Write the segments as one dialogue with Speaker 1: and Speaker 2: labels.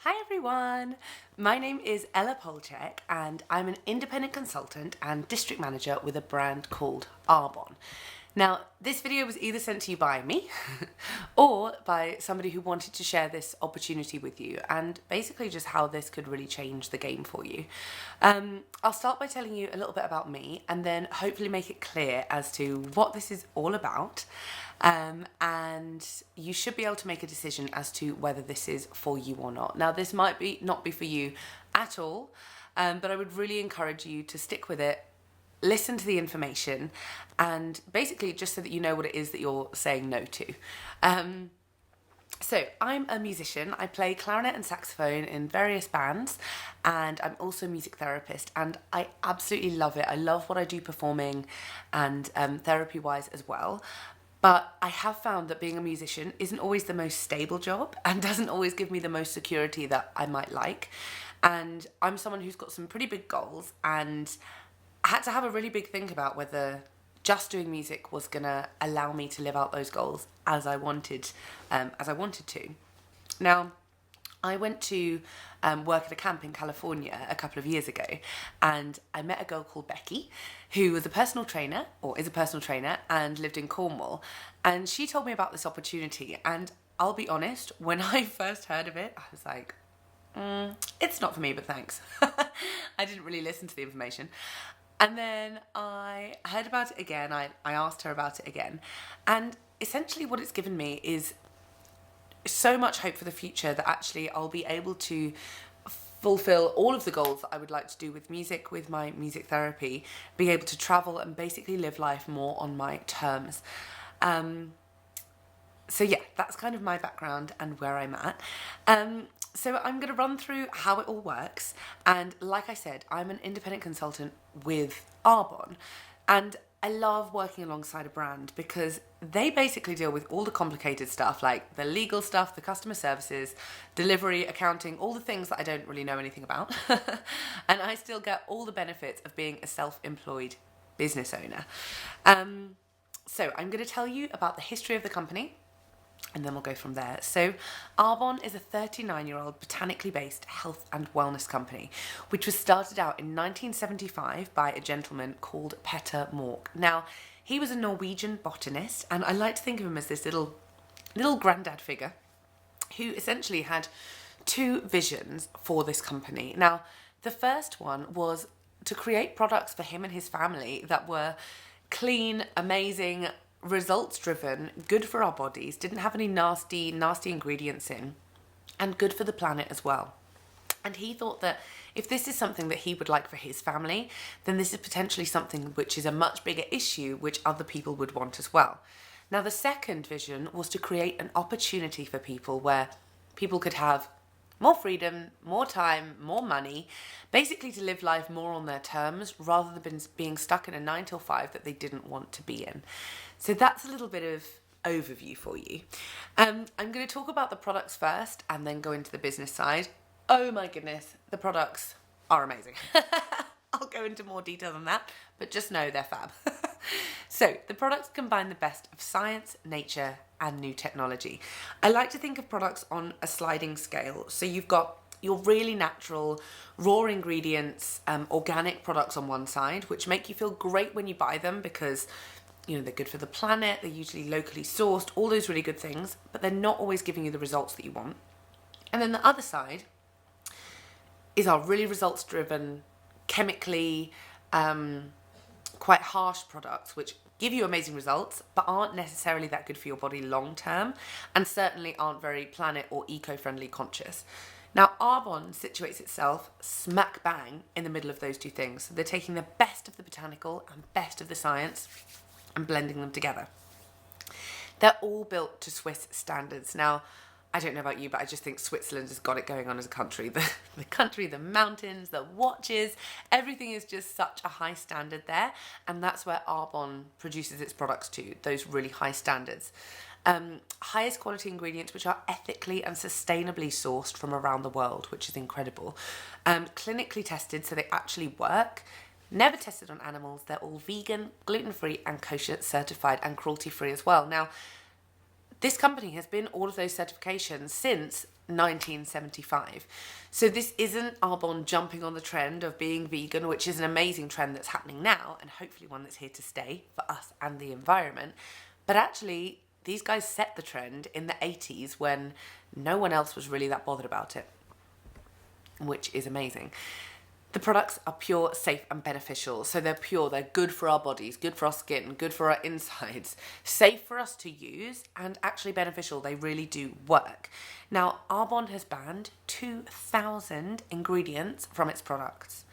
Speaker 1: Hi everyone, my name is Ella Polchek and I'm an independent consultant and district manager with a brand called Arbonne. Now, this video was either sent to you by me or by somebody who wanted to share this opportunity with you and basically just how this could really change the game for you. I'll start by telling you a little bit about me and then hopefully make it clear as to what this is all about. And you should be able to make a decision as to whether this is for you or not. Now, this might not be for you at all, but I would really encourage you to stick with it, listen to the information, and basically just so that you know what it is that you're saying no to. So I'm a musician. I play clarinet and saxophone in various bands, and I'm also a music therapist, and I absolutely love it. I love what I do performing and therapy-wise as well. But I have found that being a musician isn't always the most stable job and doesn't always give me the most security that I might like. And I'm someone who's got some pretty big goals and had to have a really big think about whether just doing music was gonna allow me to live out those goals as I wanted to. Now, I went to work at a camp in California a couple of years ago, and I met a girl called Becky who was a personal trainer, or is a personal trainer, and lived in Cornwall. And she told me about this opportunity, and I'll be honest, when I first heard of it, I was like, it's not for me, but thanks. I didn't really listen to the information. And then I heard about it again, I asked her about it again, and essentially what it's given me is so much hope for the future that actually I'll be able to fulfill all of the goals that I would like to do with music, with my music therapy, be able to travel and basically live life more on my terms. So yeah, that's kind of my background and where I'm at. So I'm going to run through how it all works. And like I said, I'm an independent consultant with Arbonne, and I love working alongside a brand because they basically deal with all the complicated stuff, like the legal stuff, the customer services, delivery, accounting, all the things that I don't really know anything about. And I still get all the benefits of being a self-employed business owner. So I'm going to tell you about the history of the company, and then we'll go from there. So Arbonne is a 39-year-old botanically based health and wellness company, which was started out in 1975 by a gentleman called Petter Mork. Now, he was a Norwegian botanist, and I like to think of him as this little granddad figure who essentially had two visions for this company. Now, the first one was to create products for him and his family that were clean, amazing, results driven, good for our bodies, didn't have any nasty ingredients in, and good for the planet as well. And he thought that if this is something that he would like for his family, then this is potentially something which is a much bigger issue which other people would want as well. Now, the second vision was to create an opportunity for people where people could have more freedom, more time, more money, basically to live life more on their terms rather than being stuck in a 9 till 5 that they didn't want to be in. So that's a little bit of overview for you. I'm going to talk about the products first and then go into the business side. Oh my goodness, the products are amazing. I'll go into more detail than that, but just know they're fab. So the products combine the best of science, nature, and new technology. I like to think of products on a sliding scale. So you've got your really natural, raw ingredients, organic products on one side, which make you feel great when you buy them because they're good for the planet, they're usually locally sourced, all those really good things, but they're not always giving you the results that you want. And then the other side is our really results-driven, chemically quite harsh products, which give you amazing results, but aren't necessarily that good for your body long-term, and certainly aren't very planet or eco-friendly conscious. Now, Arbonne situates itself smack bang in the middle of those two things. So they're taking the best of the botanical and best of the science and blending them together. They're all built to Swiss standards. Now, I don't know about you, but I just think Switzerland has got it going on as a country. The country, the mountains, the watches, everything is just such a high standard there. And that's where Arbonne produces its products to, those really high standards. Highest quality ingredients which are ethically and sustainably sourced from around the world, which is incredible. Clinically tested, so they actually work. Never tested on animals. They're all vegan, gluten-free and kosher certified and cruelty-free as well. Now, This company has been all of those certifications since 1975. So this isn't Arbonne jumping on the trend of being vegan, which is an amazing trend that's happening now, and hopefully one that's here to stay for us and the environment. But actually, these guys set the trend in the 80s when no one else was really that bothered about it, which is amazing. The products are pure, safe and beneficial. So they're pure, they're good for our bodies, good for our skin, good for our insides, safe for us to use and actually beneficial. They really do work. Now, Arbonne has banned 2,000 ingredients from its products.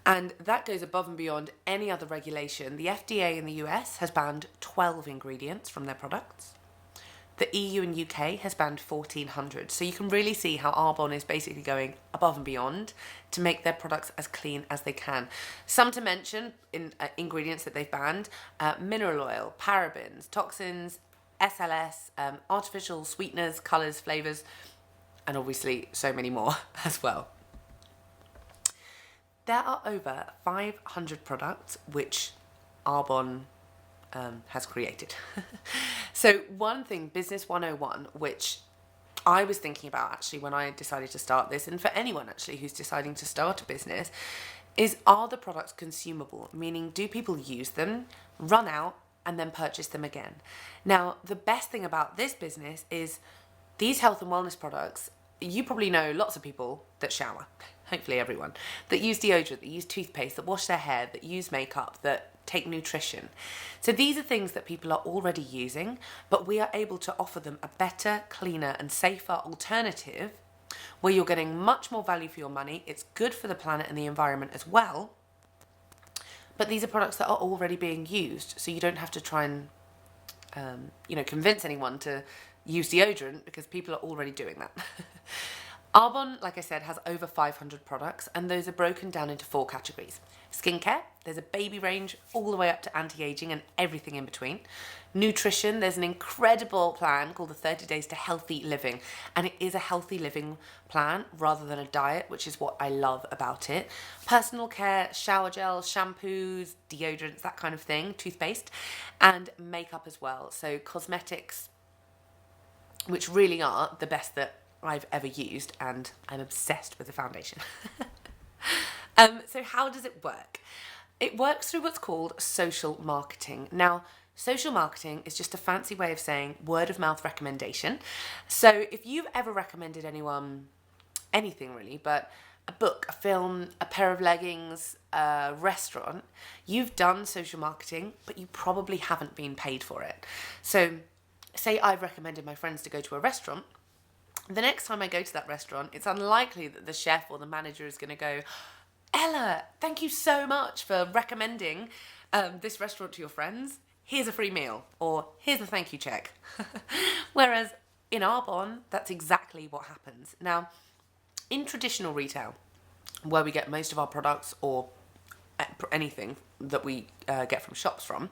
Speaker 1: And that goes above and beyond any other regulation. The FDA in the US has banned 12 ingredients from their products. The EU and UK has banned 1,400. So you can really see how Arbonne is basically going above and beyond to make their products as clean as they can. Some to mention in ingredients that they've banned: mineral oil, parabens, toxins, SLS, artificial sweeteners, colours, flavours, and obviously so many more as well. There are over 500 products which Arbonne has created. So one thing, Business 101, which I was thinking about actually when I decided to start this, and for anyone actually who's deciding to start a business, is, are the products consumable? Meaning, do people use them, run out, and then purchase them again? Now, the best thing about this business is these health and wellness products, you probably know lots of people that shower, hopefully everyone, that use deodorant, that use toothpaste, that wash their hair, that use makeup, that take nutrition. So these are things that people are already using, but we are able to offer them a better, cleaner and safer alternative where you're getting much more value for your money. It's good for the planet and the environment as well. But these are products that are already being used, so you don't have to try and convince anyone to use deodorant because people are already doing that. Arbonne, like I said, has over 500 products, and those are broken down into 4 categories. Skincare, there's a baby range all the way up to anti-aging and everything in between. Nutrition, there's an incredible plan called the 30 Days to Healthy Living, and it is a healthy living plan rather than a diet, which is what I love about it. Personal care, shower gels, shampoos, deodorants, that kind of thing, toothpaste, and makeup as well. So cosmetics, which really are the best that I've ever used, and I'm obsessed with the foundation. So how does it work? It works through what's called social marketing. Now, social marketing is just a fancy way of saying word of mouth recommendation. So if you've ever recommended anyone anything really, but a book, a film, a pair of leggings, a restaurant, you've done social marketing, but you probably haven't been paid for it. So say I've recommended my friends to go to a restaurant. The next time I go to that restaurant, it's unlikely that the chef or the manager is going to go, "Ella, thank you so much for recommending this restaurant to your friends. Here's a free meal," or "Here's a thank you check." Whereas in Arbonne, that's exactly what happens. Now, in traditional retail, where we get most of our products or anything that we get from shops from,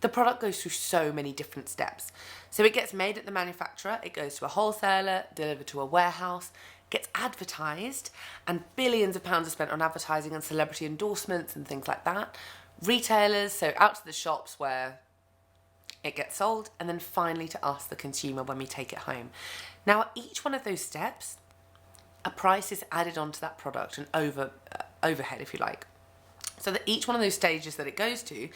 Speaker 1: the product goes through so many different steps. So it gets made at the manufacturer, it goes to a wholesaler, delivered to a warehouse, gets advertised, and billions of pounds are spent on advertising and celebrity endorsements and things like that. Retailers, so out to the shops where it gets sold, and then finally to us, the consumer, when we take it home. Now, at each one of those steps, a price is added onto that product, an overhead, if you like, so that each one of those stages that it goes to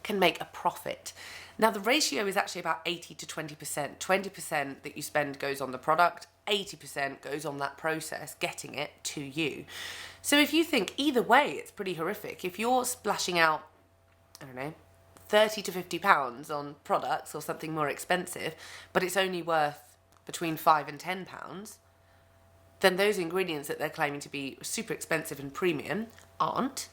Speaker 1: can make a profit. Now, the ratio is actually about 80 to 20%. 20% that you spend goes on the product, 80% goes on that process, getting it to you. So if you think either way, it's pretty horrific. If you're splashing out, I don't know, 30 to 50 pounds on products or something more expensive, but it's only worth between 5 and 10 pounds, then those ingredients that they're claiming to be super expensive and premium aren't.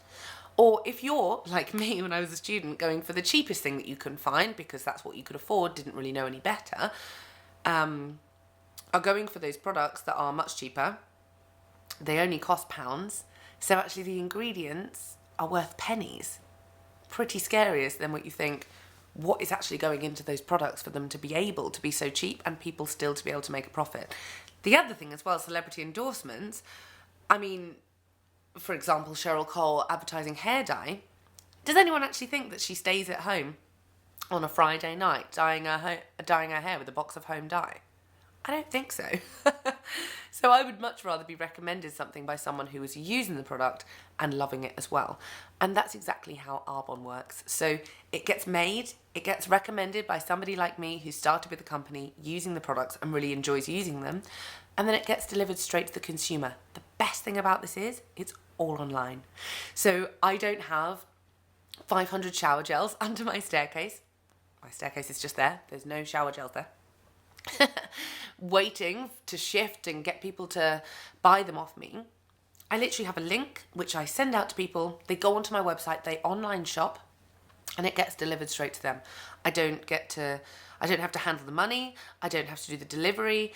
Speaker 1: Or if you're, like me when I was a student, going for the cheapest thing that you can find because that's what you could afford, didn't really know any better, are going for those products that are much cheaper. They only cost pounds. So actually the ingredients are worth pennies. Pretty scary than what you think. What is actually going into those products for them to be able to be so cheap and people still to be able to make a profit? The other thing as well, celebrity endorsements. I mean, for example, Cheryl Cole advertising hair dye. Does anyone actually think that she stays at home on a Friday night dyeing her hair with a box of home dye? I don't think so. So I would much rather be recommended something by someone who is using the product and loving it as well. And that's exactly how Arbonne works. So it gets made, it gets recommended by somebody like me who started with the company using the products and really enjoys using them. And then it gets delivered straight to the consumer. The best thing about this is it's all online. So I don't have 500 shower gels under my staircase. My staircase is just there. There's no shower gels there. Waiting to shift and get people to buy them off me. I literally have a link which I send out to people. They go onto my website, they online shop, and it gets delivered straight to them. I don't have to handle the money. I don't have to do the delivery,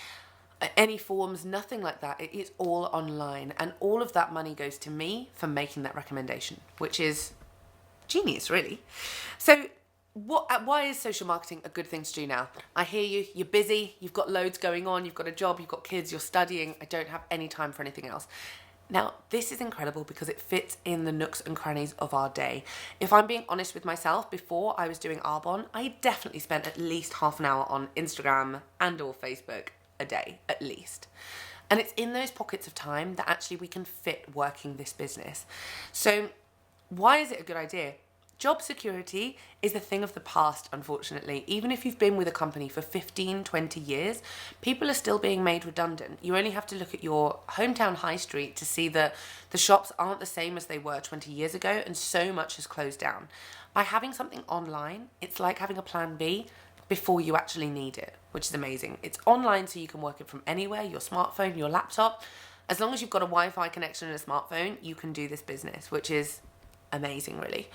Speaker 1: any forms, nothing like that. It is all online, and all of that money goes to me for making that recommendation, which is genius, really. So why is social marketing a good thing to do now? I hear you, you're busy, you've got loads going on, you've got a job, you've got kids, you're studying, I don't have any time for anything else. Now, this is incredible because it fits in the nooks and crannies of our day. If I'm being honest with myself, before I was doing Arbonne, I definitely spent at least half an hour on Instagram and or Facebook a day, at least. And it's in those pockets of time that actually we can fit working this business. So why is it a good idea? Job security is a thing of the past, unfortunately. Even if you've been with a company for 15, 20 years, people are still being made redundant. You only have to look at your hometown high street to see that the shops aren't the same as they were 20 years ago, and so much has closed down. By having something online, it's like having a plan B before you actually need it, which is amazing. It's online so you can work it from anywhere, your smartphone, your laptop. As long as you've got a Wi-Fi connection and a smartphone, you can do this business, which is amazing, really.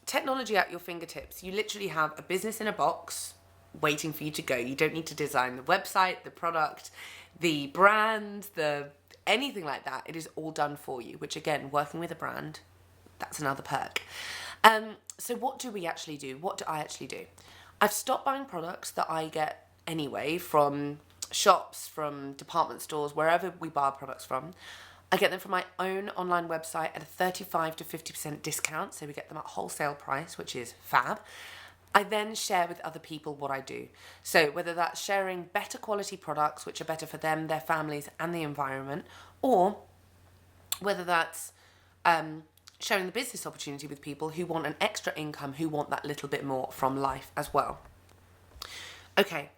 Speaker 1: Technology at your fingertips. You literally have a business in a box waiting for you to go. You don't need to design the website, the product, the brand, anything like that. It is all done for you, which again, working with a brand, that's another perk. So what do we actually do? What do I actually do? I've stopped buying products that I get anyway from shops, from department stores, wherever we buy our products from. I get them from my own online website at a 35 to 50% discount, so we get them at wholesale price, which is fab. I then share with other people what I do. So whether that's sharing better quality products, which are better for them, their families, and the environment, or whether that's sharing the business opportunity with people who want an extra income, who want that little bit more from life as well. Okay.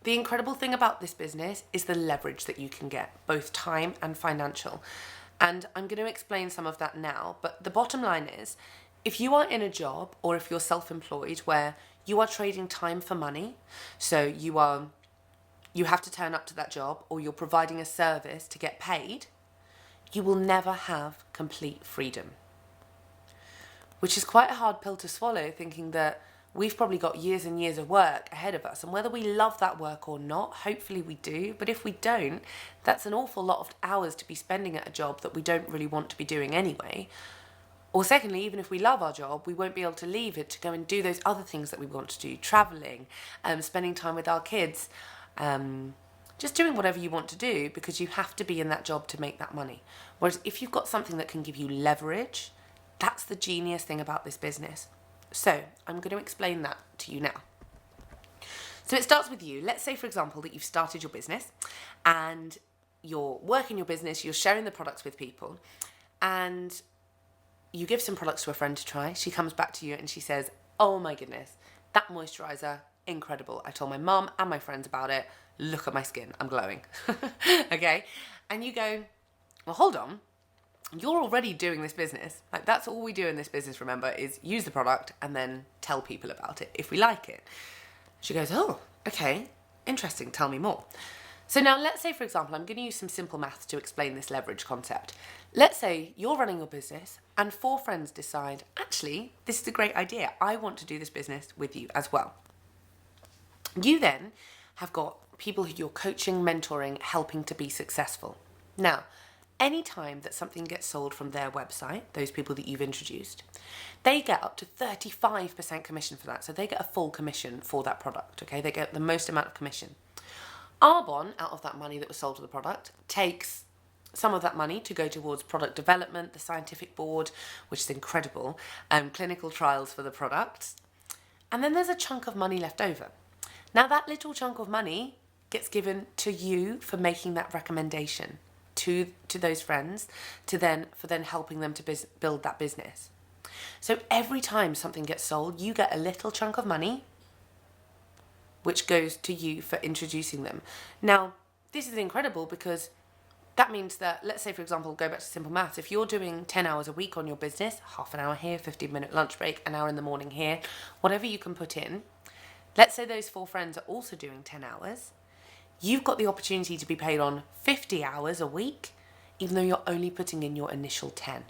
Speaker 1: The incredible thing about this business is the leverage that you can get, both time and financial. And I'm going to explain some of that now, but the bottom line is, if you are in a job or if you're self-employed where you are trading time for money, so you have to turn up to that job or you're providing a service to get paid, you will never have complete freedom. Which is quite a hard pill to swallow, thinking that we've probably got years and years of work ahead of us, and whether we love that work or not, hopefully we do, but if we don't, that's an awful lot of hours to be spending at a job that we don't really want to be doing anyway. Or secondly, even if we love our job, we won't be able to leave it to go and do those other things that we want to do, travelling, spending time with our kids, just doing whatever you want to do, because you have to be in that job to make that money. Whereas if you've got something that can give you leverage, that's the genius thing about this business. So I'm going to explain that to you now. So it starts with you. Let's say, for example, that you've started your business and you're working your business, you're sharing the products with people, and you give some products to a friend to try. She comes back to you and she says, oh my goodness, that moisturiser, incredible. I told my mum and my friends about it. Look at my skin, I'm glowing. Okay? And you go, well, hold on. You're already doing this business. Like, that's all we do in this business, remember, is use the product and then tell people about it if we like it. She goes, oh, okay, interesting, tell me more. So now let's say, for example, I'm going to use some simple maths to explain this leverage concept. Let's say you're running your business and 4 friends decide, actually, this is a great idea. I want to do this business with you as well. You then have got people who you're coaching, mentoring, helping to be successful. Now, any time that something gets sold from their website, those people that you've introduced, they get up to 35% commission for that. So they get a full commission for that product, okay? They get the most amount of commission. Arbonne, out of that money that was sold to the product, takes some of that money to go towards product development, the scientific board, which is incredible, clinical trials for the product. And then there's a chunk of money left over. Now that little chunk of money gets given to you for making that recommendation to those friends for then helping them to build that business. So every time something gets sold, you get a little chunk of money which goes to you for introducing them. Now, this is incredible because that means that, let's say, for example, go back to simple maths. If you're doing 10 hours a week on your business, half an hour here, 15-minute lunch break, an hour in the morning here, whatever you can put in, let's say those 4 friends are also doing 10 hours, you've got the opportunity to be paid on 50 hours a week, even though you're only putting in your initial 10.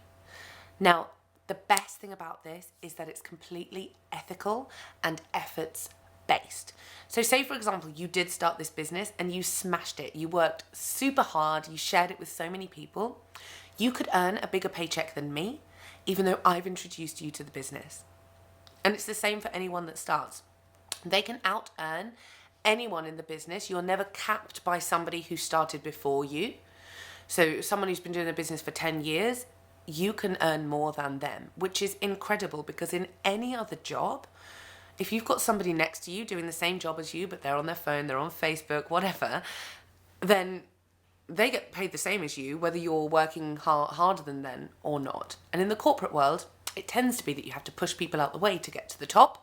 Speaker 1: Now, the best thing about this is that it's completely ethical and efforts-based. So say, for example, you did start this business and you smashed it. You worked super hard. You shared it with so many people. You could earn a bigger paycheck than me, even though I've introduced you to the business. And it's the same for anyone that starts. They can out-earn anyone in the business. You're never capped by somebody who started before you. So someone who's been doing a business for 10 years, you can earn more than them, which is incredible because in any other job, if you've got somebody next to you doing the same job as you, but they're on their phone, they're on Facebook, whatever, then they get paid the same as you, whether you're working harder than them or not. And in the corporate world, it tends to be that you have to push people out the way to get to the top.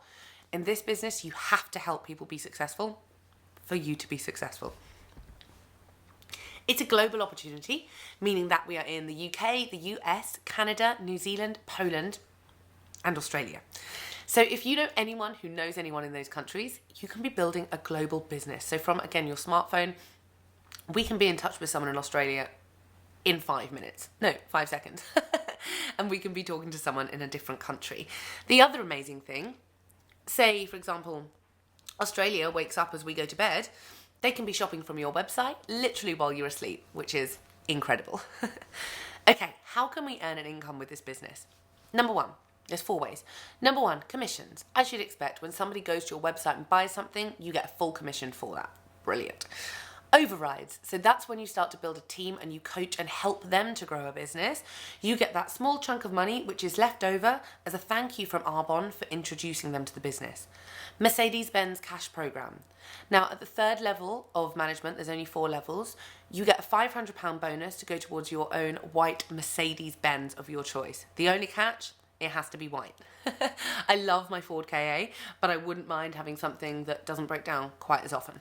Speaker 1: In this business, you have to help people be successful for you to be successful. It's a global opportunity, meaning that we are in the UK, the US, Canada, New Zealand, Poland, and Australia. So if you know anyone who knows anyone in those countries, you can be building a global business. So from, again, your smartphone, we can be in touch with someone in Australia in 5 minutes. No, 5 seconds. And we can be talking to someone in a different country. The other amazing thing, say, for example, Australia wakes up as we go to bed, they can be shopping from your website literally while you're asleep, which is incredible. Okay, how can we earn an income with this business? Number 1, there's 4 ways. Number 1, commissions. As you'd expect, when somebody goes to your website and buys something, you get a full commission for that. Brilliant. Overrides. So that's when you start to build a team and you coach and help them to grow a business. You get that small chunk of money which is left over as a thank you from Arbonne for introducing them to the business. Mercedes-Benz cash program. Now at the 3rd level of management, there's only 4 levels, you get a £500 bonus to go towards your own white Mercedes-Benz of your choice. The only catch, it has to be white. I love my Ford Ka, but I wouldn't mind having something that doesn't break down quite as often.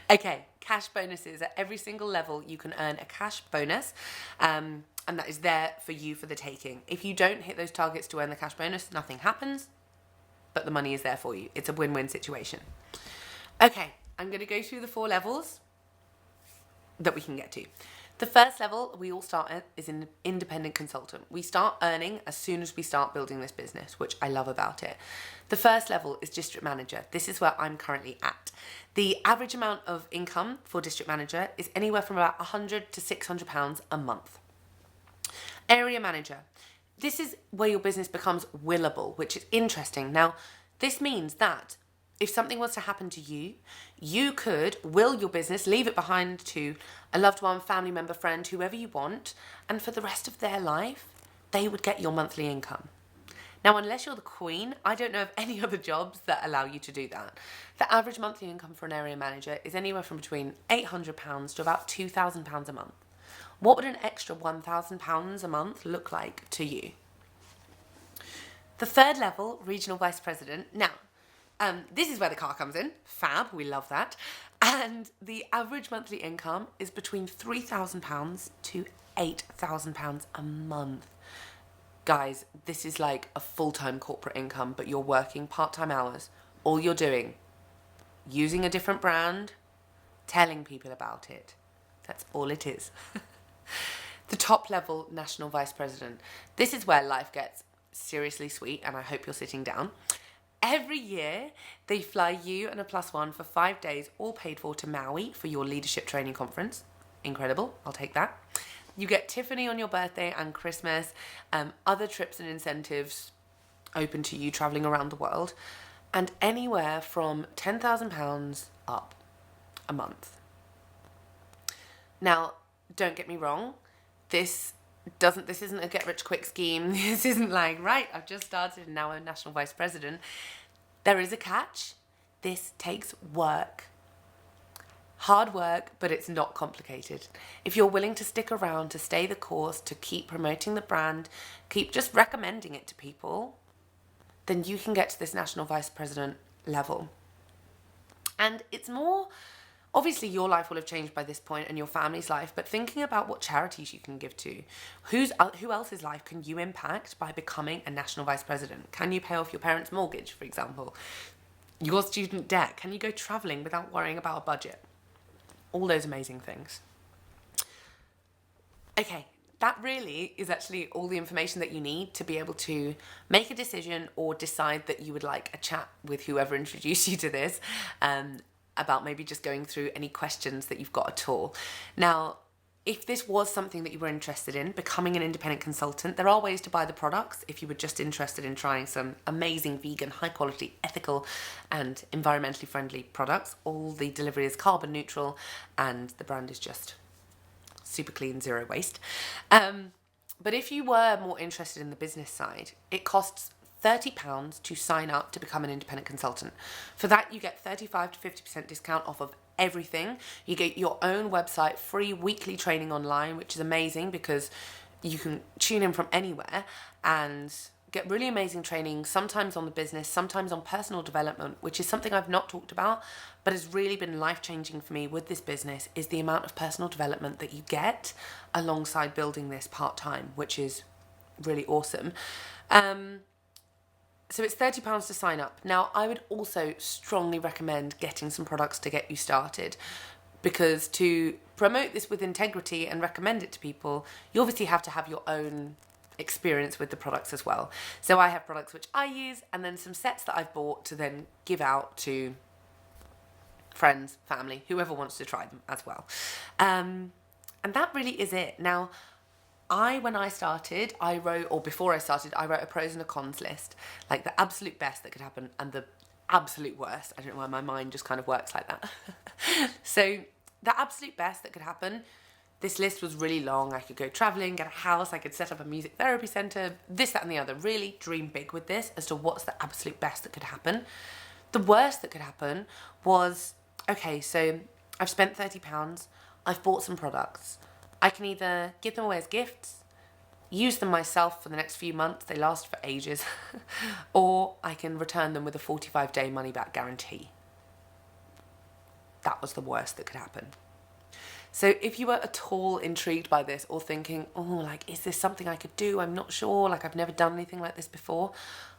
Speaker 1: Okay, cash bonuses. At every single level, you can earn a cash bonus, and that is there for you for the taking. If you don't hit those targets to earn the cash bonus, nothing happens, but the money is there for you. It's a win-win situation. Okay, I'm going to go through the 4 levels that we can get to. The first level we all start at is an independent consultant. We start earning as soon as we start building this business, which I love about it. The first level is district manager. This is where I'm currently at. The average amount of income for district manager is anywhere from about £100 to £600 a month. Area manager. This is where your business becomes willable, which is interesting. Now, this means that if something was to happen to you, you could will your business, leave it behind to a loved one, family member, friend, whoever you want, and for the rest of their life, they would get your monthly income. Now, unless you're the queen, I don't know of any other jobs that allow you to do that. The average monthly income for an area manager is anywhere from between £800 to about £2,000 a month. What would an extra £1,000 a month look like to you? The 3rd level, regional vice president. Now, this is where the car comes in. Fab, we love that. And the average monthly income is between £3,000 to £8,000 a month. Guys, this is like a full-time corporate income, but you're working part-time hours. All you're doing, using a different brand, telling people about it. That's all it is. The top level, national vice president. This is where life gets seriously sweet, and I hope you're sitting down. Every year, they fly you and a +1 for 5 days, all paid for, to Maui for your leadership training conference. Incredible, I'll take that. You get Tiffany on your birthday and Christmas, other trips and incentives open to you travelling around the world, and anywhere from £10,000 up a month. Now, don't get me wrong, this isn't a get-rich-quick scheme. This isn't like, right, I've just started and now I'm national vice president. There is a catch. This takes work. Hard work, but it's not complicated. If you're willing to stick around, to stay the course, to keep promoting the brand, keep just recommending it to people, then you can get to this national vice president level. And it's more, obviously your life will have changed by this point and your family's life, but thinking about what charities you can give to. Who else's life can you impact by becoming a national vice president? Can you pay off your parents' mortgage, for example? Your student debt? Can you go traveling without worrying about a budget? All those amazing things. Okay, that really is actually all the information that you need to be able to make a decision or decide that you would like a chat with whoever introduced you to this, about maybe just going through any questions that you've got at all. Now, if this was something that you were interested in, becoming an independent consultant, there are ways to buy the products if you were just interested in trying some amazing vegan, high quality, ethical and environmentally friendly products. All the delivery is carbon neutral and the brand is just super clean, zero waste. But if you were more interested in the business side, it costs £30 to sign up to become an independent consultant. For that, you get 35 to 50% discount off of everything. You get your own website, free weekly training online, which is amazing because you can tune in from anywhere and get really amazing training, sometimes on the business, sometimes on personal development, which is something I've not talked about, but has really been life-changing for me with this business, is the amount of personal development that you get alongside building this part-time, which is really awesome. So it's £30 to sign up. Now, I would also strongly recommend getting some products to get you started, because to promote this with integrity and recommend it to people, you obviously have to have your own experience with the products as well. So I have products which I use and then some sets that I've bought to then give out to friends, family, whoever wants to try them as well. And that really is it. Now, when I started, before I started, I wrote a pros and a cons list, like the absolute best that could happen and the absolute worst. I don't know why my mind just kind of works like that. So the absolute best that could happen, this list was really long. I could go traveling, get a house, I could set up a music therapy center, this, that and the other. Really dream big with this as to what's the absolute best that could happen. The worst that could happen was, okay, so I've spent £30, I've bought some products. I can either give them away as gifts, use them myself for the next few months, they last for ages, or I can return them with a 45-day money-back guarantee. That was the worst that could happen. So if you were at all intrigued by this or thinking, is this something I could do? I'm not sure, I've never done anything like this before.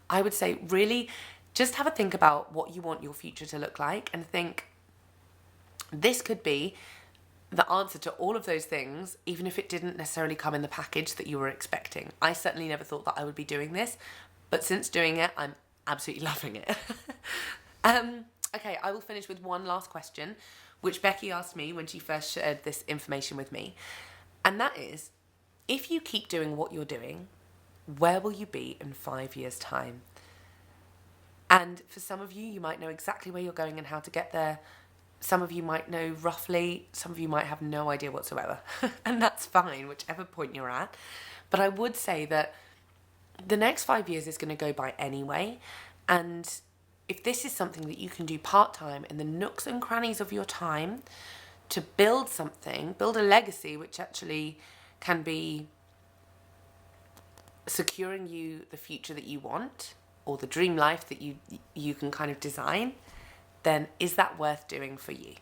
Speaker 1: I would say really just have a think about what you want your future to look like and think, this could be the answer to all of those things, even if it didn't necessarily come in the package that you were expecting. I certainly never thought that I would be doing this, but since doing it, I'm absolutely loving it. Okay, I will finish with one last question, which Becky asked me when she first shared this information with me. And that is, if you keep doing what you're doing, where will you be in 5 years' time? And for some of you, you might know exactly where you're going and how to get there. Some of you might know roughly, some of you might have no idea whatsoever. And that's fine, whichever point you're at. But I would say that the next 5 years is going to go by anyway. And if this is something that you can do part-time in the nooks and crannies of your time to build something, build a legacy, which actually can be securing you the future that you want or the dream life that you can kind of design, then is that worth doing for you?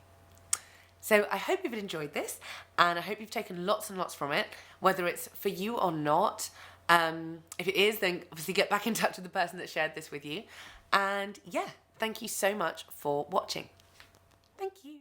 Speaker 1: So I hope you've enjoyed this and I hope you've taken lots and lots from it, whether it's for you or not. If it is, then obviously get back in touch with the person that shared this with you. And yeah, thank you so much for watching. Thank you.